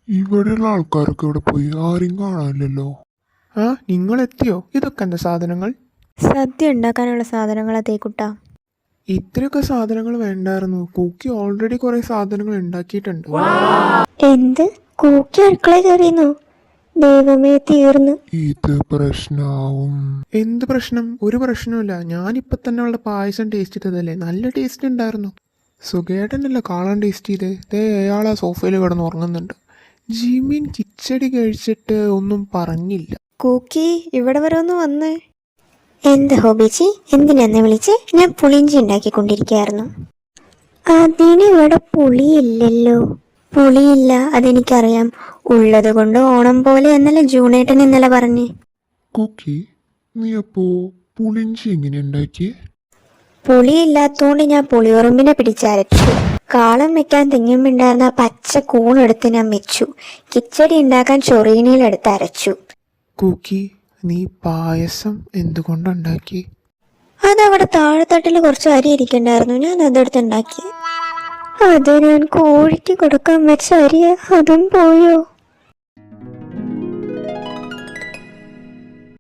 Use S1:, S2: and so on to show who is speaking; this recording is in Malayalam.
S1: ഇവിടെയുള്ള ആൾക്കാരൊക്കെ ഇവിടെ പോയി, ആരും കാണാനില്ലല്ലോ.
S2: ആ, നിങ്ങളെത്തിയോ? ഇതൊക്കെ എന്താ സാധനങ്ങൾ?
S3: സദ്യ ഉണ്ടാക്കാനുള്ള സാധനങ്ങളാ തേക്കുട്ടാ.
S2: ഇത്രയൊക്കെ സാധനങ്ങൾ വേണ്ടായിരുന്നു. കുക്കി ഓൾറെഡി കുറെ സാധനങ്ങൾ ഉണ്ടാക്കിയിട്ടുണ്ട്.
S3: എന്ത്? കൂക്കി അടുക്കള കയറിയെന്നോ? ദൈവമേ, തീർന്നു.
S1: ഇത് പ്രശ്നാവും.
S2: എന്ത് പ്രശ്നം? ഒരു പ്രശ്നമില്ല. ഞാനിപ്പോൾ തന്നെ അവളുടെ പായസം ടേസ്റ്റ് ചെയ്തതല്ലേ, നല്ല ടേസ്റ്റ് ഉണ്ടായിരുന്നു. സുഖേട്ടനല്ല കാളൻ ടേസ്റ്റ് ചെയ്ത്. അയാൾ ആ സോഫയിൽ കിടന്ന് ഉറങ്ങുന്നുണ്ട്. ജിമിൻ കിച്ചടി കഴിച്ചിട്ട് ഒന്നും പറഞ്ഞില്ല.
S3: കൂക്കി ഇവിടെ വരെ ഒന്ന് വന്നേ. എന്ത് ഹോബിച്ചി, എന്തിനെന്നെ വിളിച്ച്? ഞാൻ പുളിഞ്ചി ഉണ്ടാക്കിക്കൊണ്ടിരിക്കുകയായിരുന്നു. അതിനിവിടെ പുളിയില്ലല്ലോ. പുളിയില്ല, അതെനിക്കറിയാം. ഉള്ളത് കൊണ്ട് ഓണം പോലെ എന്നല്ലേ ജൂണേട്ടൻ ഇന്നലെ പറഞ്ഞേ.
S1: കുക്കി, നീ അപ്പോ പുളിഞ്ചി എങ്ങനെ ഉണ്ടാക്കി?
S3: പുളിയില്ലാത്തോണ്ട് ഞാൻ പുളിയുറുമ്പിനെ പിടിച്ചരച്ചു. കാളം വെക്കാൻ തെങ്ങുമുണ്ടായിരുന്ന പച്ച കൂണെടുത്ത് ഞാൻ വെച്ചു. കിച്ചടി ഉണ്ടാക്കാൻ ചൊറീനിയിലെടുത്ത് അരച്ചു.
S2: കുക്കി, നീ പായസം എന്തുകൊണ്ടുണ്ടാക്കി?
S3: അതവിടെ താഴെത്തട്ടിൽ കുറച്ച് അരി ഇരിക്കണ്ടായിരുന്നു, ഞാൻ അതെടുത്ത് ഉണ്ടാക്കി. അത് ഞാൻ കോഴിക്ക് കൊടുക്കാൻ വെച്ച അരിയ, അതും പോയോ?